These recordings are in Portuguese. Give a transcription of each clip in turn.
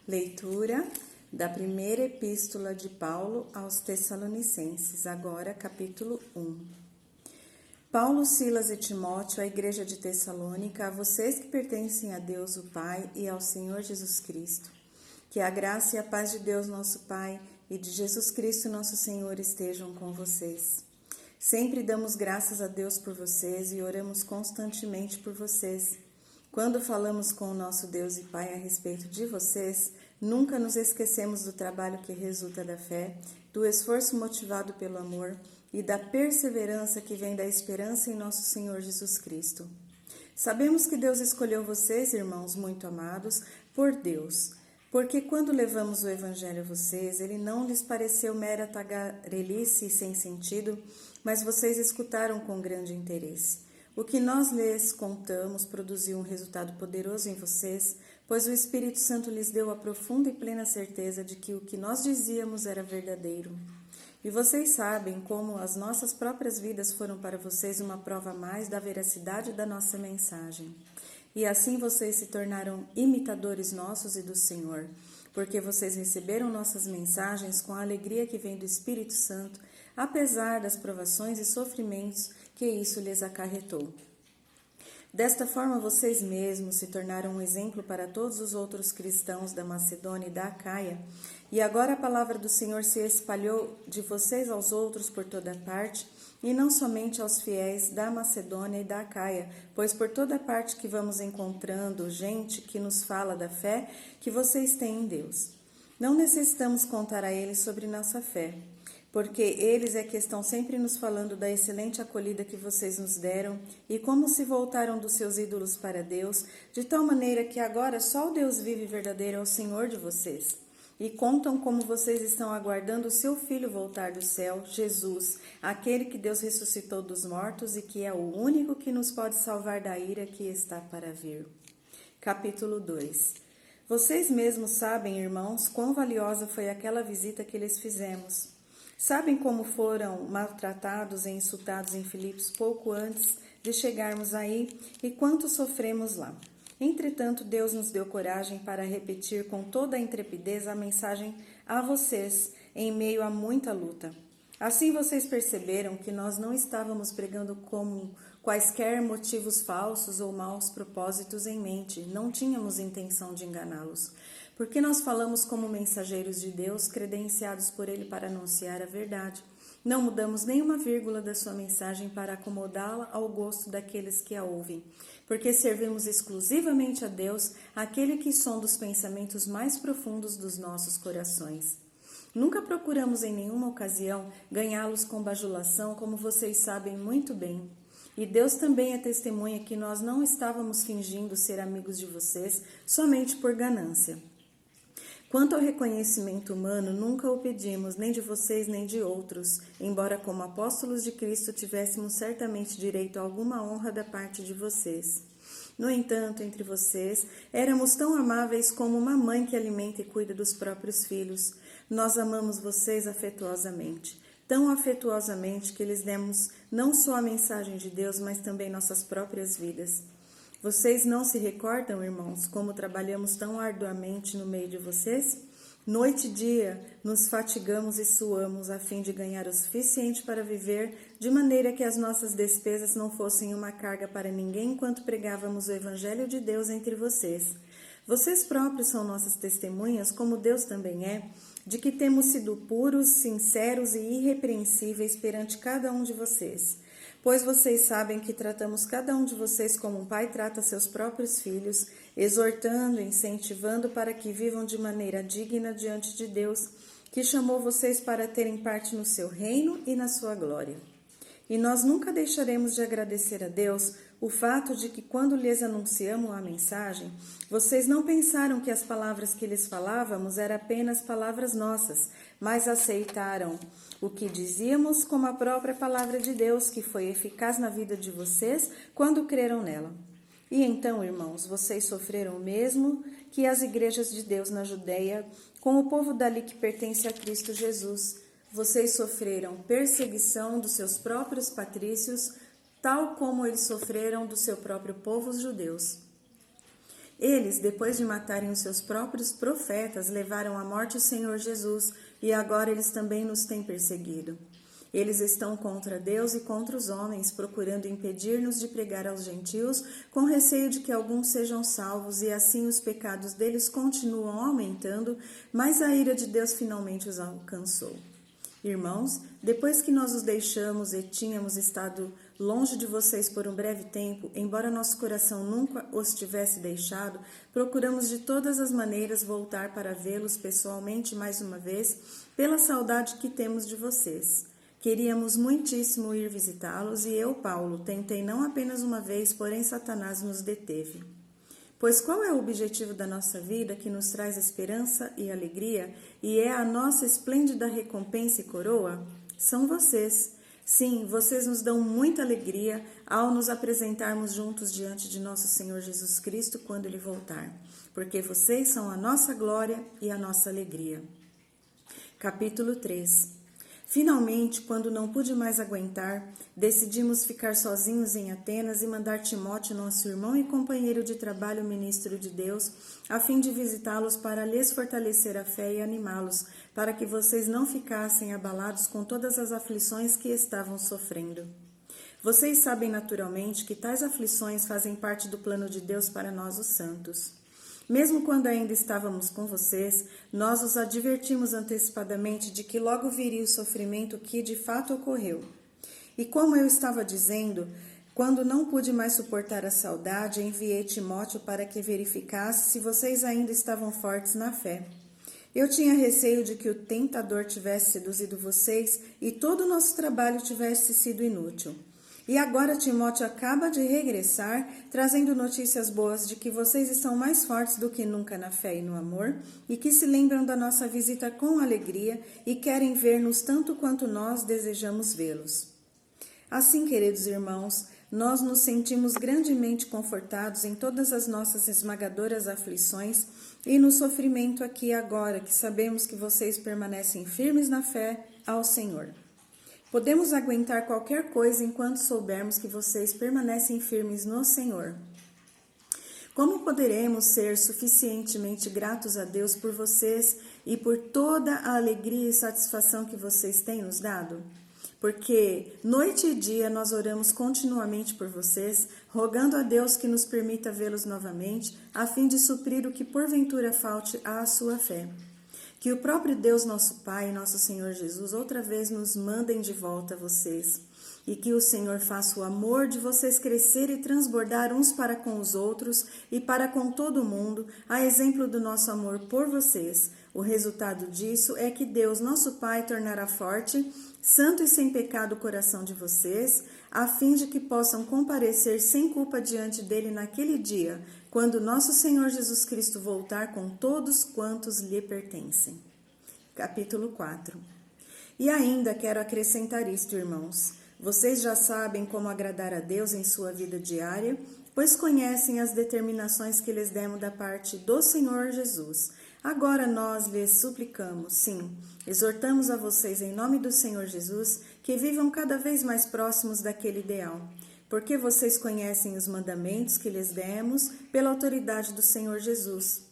Leitura da primeira epístola de Paulo aos Tessalonicenses, agora capítulo 1. Paulo, Silas e Timóteo, à igreja de Tessalônica, a vocês que pertencem a Deus o Pai e ao Senhor Jesus Cristo. Que a graça e a paz de Deus nosso Pai e de Jesus Cristo nosso Senhor estejam com vocês. Sempre damos graças a Deus por vocês e oramos constantemente por vocês. Quando falamos com o nosso Deus e Pai a respeito de vocês, nunca nos esquecemos do trabalho que resulta da fé, do esforço motivado pelo amor e da perseverança que vem da esperança em nosso Senhor Jesus Cristo. Sabemos que Deus escolheu vocês, irmãos muito amados, por Deus, porque quando levamos o Evangelho a vocês, ele não lhes pareceu mera tagarelice sem sentido, mas vocês escutaram com grande interesse. O que nós lhes contamos produziu um resultado poderoso em vocês, pois o Espírito Santo lhes deu a profunda e plena certeza de que o que nós dizíamos era verdadeiro. E vocês sabem como as nossas próprias vidas foram para vocês uma prova a mais da veracidade da nossa mensagem. E assim vocês se tornaram imitadores nossos e do Senhor, porque vocês receberam nossas mensagens com a alegria que vem do Espírito Santo, apesar das provações e sofrimentos que isso lhes acarretou. Desta forma, vocês mesmos se tornaram um exemplo para todos os outros cristãos da Macedônia e da Acaia, e agora a palavra do Senhor se espalhou de vocês aos outros por toda parte, e não somente aos fiéis da Macedônia e da Acaia, pois por toda parte que vamos encontrando gente que nos fala da fé que vocês têm em Deus. Não necessitamos contar a eles sobre nossa fé, porque eles é que estão sempre nos falando da excelente acolhida que vocês nos deram e como se voltaram dos seus ídolos para Deus, de tal maneira que agora só o Deus vivo e verdadeiro é o Senhor de vocês. E contam como vocês estão aguardando o seu Filho voltar do céu, Jesus, aquele que Deus ressuscitou dos mortos e que é o único que nos pode salvar da ira que está para vir. Capítulo 2. Vocês mesmos sabem, irmãos, quão valiosa foi aquela visita que lhes fizemos. Sabem como foram maltratados e insultados em Filipos pouco antes de chegarmos aí e quanto sofremos lá. Entretanto, Deus nos deu coragem para repetir com toda a intrepidez a mensagem a vocês em meio a muita luta. Assim vocês perceberam que nós não estávamos pregando com quaisquer motivos falsos ou maus propósitos em mente, não tínhamos intenção de enganá-los. Porque nós falamos como mensageiros de Deus, credenciados por Ele para anunciar a verdade. Não mudamos nenhuma vírgula da sua mensagem para acomodá-la ao gosto daqueles que a ouvem, porque servimos exclusivamente a Deus, aquele que sonda os pensamentos mais profundos dos nossos corações. Nunca procuramos em nenhuma ocasião ganhá-los com bajulação, como vocês sabem muito bem. E Deus também é testemunha que nós não estávamos fingindo ser amigos de vocês somente por ganância. Quanto ao reconhecimento humano, nunca o pedimos, nem de vocês nem de outros, embora como apóstolos de Cristo tivéssemos certamente direito a alguma honra da parte de vocês. No entanto, entre vocês, éramos tão amáveis como uma mãe que alimenta e cuida dos próprios filhos. Nós amamos vocês afetuosamente, tão afetuosamente que lhes demos não só a mensagem de Deus, mas também nossas próprias vidas. Vocês não se recordam, irmãos, como trabalhamos tão arduamente no meio de vocês? Noite e dia nos fatigamos e suamos a fim de ganhar o suficiente para viver, de maneira que as nossas despesas não fossem uma carga para ninguém enquanto pregávamos o Evangelho de Deus entre vocês. Vocês próprios são nossas testemunhas, como Deus também é, de que temos sido puros, sinceros e irrepreensíveis perante cada um de vocês. Pois vocês sabem que tratamos cada um de vocês como um pai trata seus próprios filhos, exortando e incentivando para que vivam de maneira digna diante de Deus, que chamou vocês para terem parte no seu reino e na sua glória. E nós nunca deixaremos de agradecer a Deus o fato de que, quando lhes anunciamos a mensagem, vocês não pensaram que as palavras que lhes falávamos eram apenas palavras nossas, mas aceitaram o que dizíamos como a própria palavra de Deus, que foi eficaz na vida de vocês quando creram nela. E então, irmãos, vocês sofreram o mesmo que as igrejas de Deus na Judeia, com o povo dali que pertence a Cristo Jesus. Vocês sofreram perseguição dos seus próprios patrícios, tal como eles sofreram do seu próprio povo, os judeus. Eles, depois de matarem os seus próprios profetas, levaram à morte o Senhor Jesus, e agora eles também nos têm perseguido. Eles estão contra Deus e contra os homens, procurando impedir-nos de pregar aos gentios, com receio de que alguns sejam salvos, e assim os pecados deles continuam aumentando, mas a ira de Deus finalmente os alcançou. Irmãos, depois que nós os deixamos e tínhamos estado longe de vocês por um breve tempo, embora nosso coração nunca os tivesse deixado, procuramos de todas as maneiras voltar para vê-los pessoalmente mais uma vez, pela saudade que temos de vocês. Queríamos muitíssimo ir visitá-los e eu, Paulo, tentei não apenas uma vez, porém Satanás nos deteve. Pois qual é o objetivo da nossa vida que nos traz esperança e alegria e é a nossa esplêndida recompensa e coroa? São vocês. Sim, vocês nos dão muita alegria ao nos apresentarmos juntos diante de nosso Senhor Jesus Cristo quando Ele voltar, porque vocês são a nossa glória e a nossa alegria. Capítulo 3. Finalmente, quando não pude mais aguentar, decidimos ficar sozinhos em Atenas e mandar Timóteo, nosso irmão e companheiro de trabalho, ministro de Deus, a fim de visitá-los para lhes fortalecer a fé e animá-los, para que vocês não ficassem abalados com todas as aflições que estavam sofrendo. Vocês sabem naturalmente que tais aflições fazem parte do plano de Deus para nós, os santos. Mesmo quando ainda estávamos com vocês, nós os advertimos antecipadamente de que logo viria o sofrimento que de fato ocorreu. E como eu estava dizendo, quando não pude mais suportar a saudade, enviei Timóteo para que verificasse se vocês ainda estavam fortes na fé. Eu tinha receio de que o tentador tivesse seduzido vocês e todo o nosso trabalho tivesse sido inútil. E agora Timóteo acaba de regressar, trazendo notícias boas de que vocês estão mais fortes do que nunca na fé e no amor, e que se lembram da nossa visita com alegria e querem ver-nos tanto quanto nós desejamos vê-los. Assim, queridos irmãos, nós nos sentimos grandemente confortados em todas as nossas esmagadoras aflições e no sofrimento aqui e agora, que sabemos que vocês permanecem firmes na fé ao Senhor. Podemos aguentar qualquer coisa enquanto soubermos que vocês permanecem firmes no Senhor. Como poderemos ser suficientemente gratos a Deus por vocês e por toda a alegria e satisfação que vocês têm nos dado? Porque noite e dia nós oramos continuamente por vocês, rogando a Deus que nos permita vê-los novamente, a fim de suprir o que porventura falte à sua fé. Que o próprio Deus, nosso Pai e nosso Senhor Jesus, outra vez nos mandem de volta a vocês. E que o Senhor faça o amor de vocês crescer e transbordar uns para com os outros e para com todo o mundo, a exemplo do nosso amor por vocês. O resultado disso é que Deus, nosso Pai, tornará forte, santo e sem pecado o coração de vocês, a fim de que possam comparecer sem culpa diante dele naquele dia, quando nosso Senhor Jesus Cristo voltar com todos quantos lhe pertencem. Capítulo 4. E ainda quero acrescentar isto, irmãos. Vocês já sabem como agradar a Deus em sua vida diária, pois conhecem as determinações que lhes demos da parte do Senhor Jesus. Agora nós lhes suplicamos, sim, exortamos a vocês em nome do Senhor Jesus, que vivam cada vez mais próximos daquele ideal, porque vocês conhecem os mandamentos que lhes demos pela autoridade do Senhor Jesus.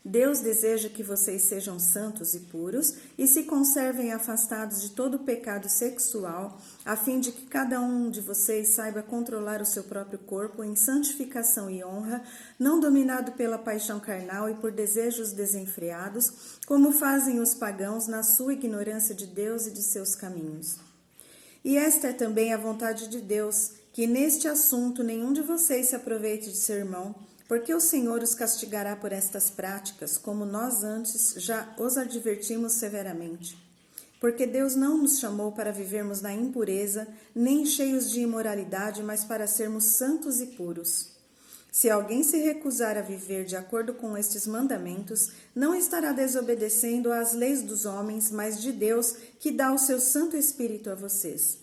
Deus deseja que vocês sejam santos e puros e se conservem afastados de todo pecado sexual, a fim de que cada um de vocês saiba controlar o seu próprio corpo em santificação e honra, não dominado pela paixão carnal e por desejos desenfreados, como fazem os pagãos na sua ignorância de Deus e de seus caminhos. E esta é também a vontade de Deus, que neste assunto nenhum de vocês se aproveite de seu irmão, porque o Senhor os castigará por estas práticas, como nós antes já os advertimos severamente. Porque Deus não nos chamou para vivermos na impureza, nem cheios de imoralidade, mas para sermos santos e puros. Se alguém se recusar a viver de acordo com estes mandamentos, não estará desobedecendo às leis dos homens, mas de Deus, que dá o seu Santo Espírito a vocês.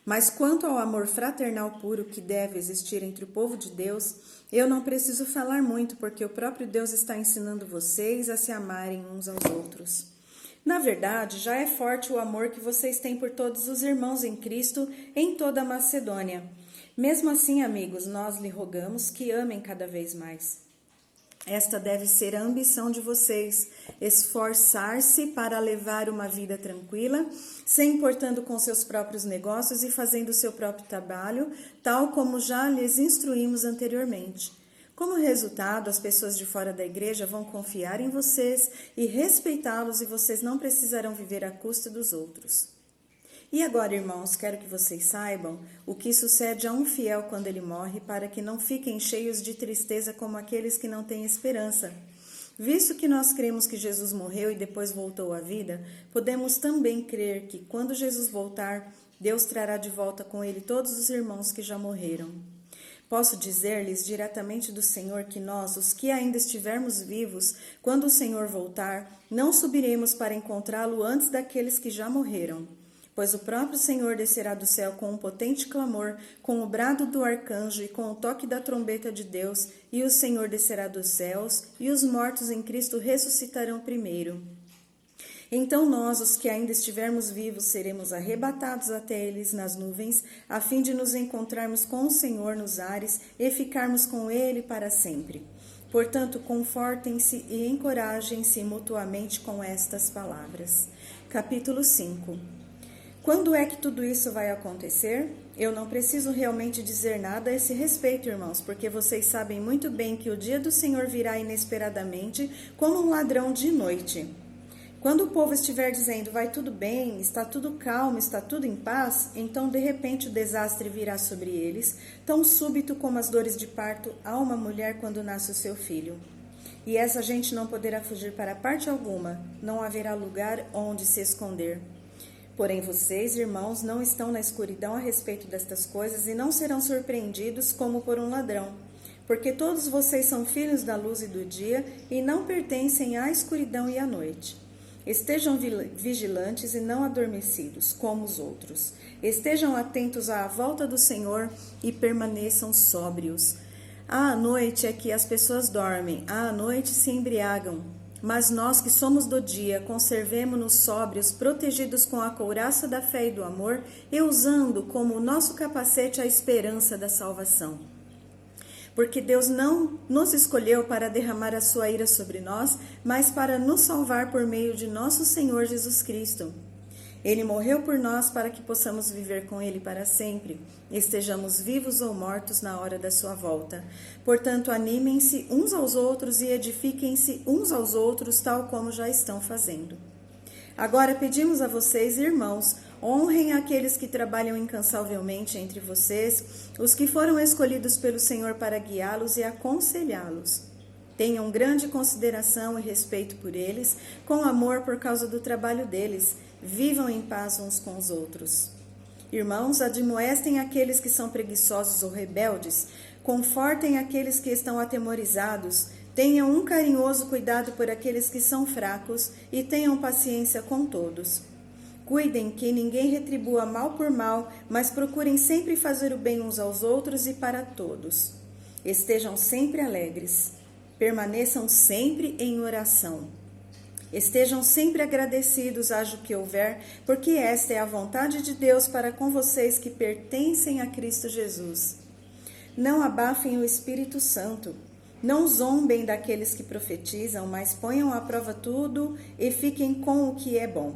Mas quanto ao amor fraternal puro que deve existir entre o povo de Deus, eu não preciso falar muito, porque o próprio Deus está ensinando vocês a se amarem uns aos outros. Na verdade, já é forte o amor que vocês têm por todos os irmãos em Cristo em toda a Macedônia. Mesmo assim, amigos, nós lhe rogamos que amem cada vez mais. Esta deve ser a ambição de vocês, esforçar-se para levar uma vida tranquila, se importando com seus próprios negócios e fazendo o seu próprio trabalho, tal como já lhes instruímos anteriormente. Como resultado, as pessoas de fora da igreja vão confiar em vocês e respeitá-los, e vocês não precisarão viver à custa dos outros. E agora, irmãos, quero que vocês saibam o que sucede a um fiel quando ele morre, para que não fiquem cheios de tristeza como aqueles que não têm esperança. Visto que nós cremos que Jesus morreu e depois voltou à vida, podemos também crer que, quando Jesus voltar, Deus trará de volta com ele todos os irmãos que já morreram. Posso dizer-lhes diretamente do Senhor que nós, os que ainda estivermos vivos, quando o Senhor voltar, não subiremos para encontrá-lo antes daqueles que já morreram. Pois o próprio Senhor descerá do céu com um potente clamor, com o brado do arcanjo e com o toque da trombeta de Deus, e o Senhor descerá dos céus, e os mortos em Cristo ressuscitarão primeiro. Então nós, os que ainda estivermos vivos, seremos arrebatados até eles nas nuvens, a fim de nos encontrarmos com o Senhor nos ares e ficarmos com ele para sempre. Portanto, confortem-se e encorajem-se mutuamente com estas palavras. Capítulo 5. Quando é que tudo isso vai acontecer? Eu não preciso realmente dizer nada a esse respeito, irmãos, porque vocês sabem muito bem que o dia do Senhor virá inesperadamente, como um ladrão de noite. Quando o povo estiver dizendo, vai tudo bem, está tudo calmo, está tudo em paz, então de repente o desastre virá sobre eles, tão súbito como as dores de parto a uma mulher quando nasce o seu filho. E essa gente não poderá fugir para parte alguma, não haverá lugar onde se esconder. Porém, vocês, irmãos, não estão na escuridão a respeito destas coisas e não serão surpreendidos como por um ladrão. Porque todos vocês são filhos da luz e do dia e não pertencem à escuridão e à noite. Estejam vigilantes e não adormecidos, como os outros. Estejam atentos à volta do Senhor e permaneçam sóbrios. À noite é que as pessoas dormem, à noite se embriagam. Mas nós que somos do dia, conservemo-nos sóbrios, protegidos com a couraça da fé e do amor, e usando como nosso capacete a esperança da salvação. Porque Deus não nos escolheu para derramar a sua ira sobre nós, mas para nos salvar por meio de nosso Senhor Jesus Cristo. Ele morreu por nós para que possamos viver com ele para sempre, estejamos vivos ou mortos na hora da sua volta. Portanto, animem-se uns aos outros e edifiquem-se uns aos outros, tal como já estão fazendo. Agora pedimos a vocês, irmãos, honrem aqueles que trabalham incansavelmente entre vocês, os que foram escolhidos pelo Senhor para guiá-los e aconselhá-los. Tenham grande consideração e respeito por eles, com amor por causa do trabalho deles. Vivam em paz uns com os outros. Irmãos, admoestem aqueles que são preguiçosos ou rebeldes, confortem aqueles que estão atemorizados, tenham um carinhoso cuidado por aqueles que são fracos e tenham paciência com todos. Cuidem que ninguém retribua mal por mal, mas procurem sempre fazer o bem uns aos outros e para todos. Estejam sempre alegres, permaneçam sempre em oração. Estejam sempre agradecidos, haja o que houver, porque esta é a vontade de Deus para com vocês que pertencem a Cristo Jesus. Não abafem o Espírito Santo. Não zombem daqueles que profetizam, mas ponham à prova tudo e fiquem com o que é bom.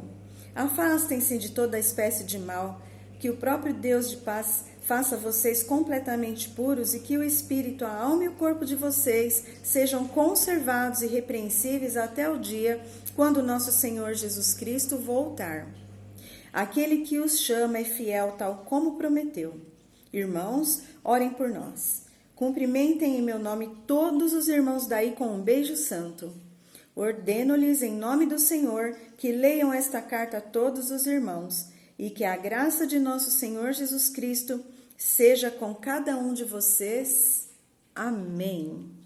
Afastem-se de toda espécie de mal, que o próprio Deus de paz faça vocês completamente puros e que o espírito, a alma e o corpo de vocês sejam conservados e irrepreensíveis até o dia quando nosso Senhor Jesus Cristo voltar. Aquele que os chama é fiel, tal como prometeu. Irmãos, orem por nós. Cumprimentem em meu nome todos os irmãos daí com um beijo santo. Ordeno-lhes em nome do Senhor que leiam esta carta a todos os irmãos e que a graça de nosso Senhor Jesus Cristo seja com cada um de vocês. Amém.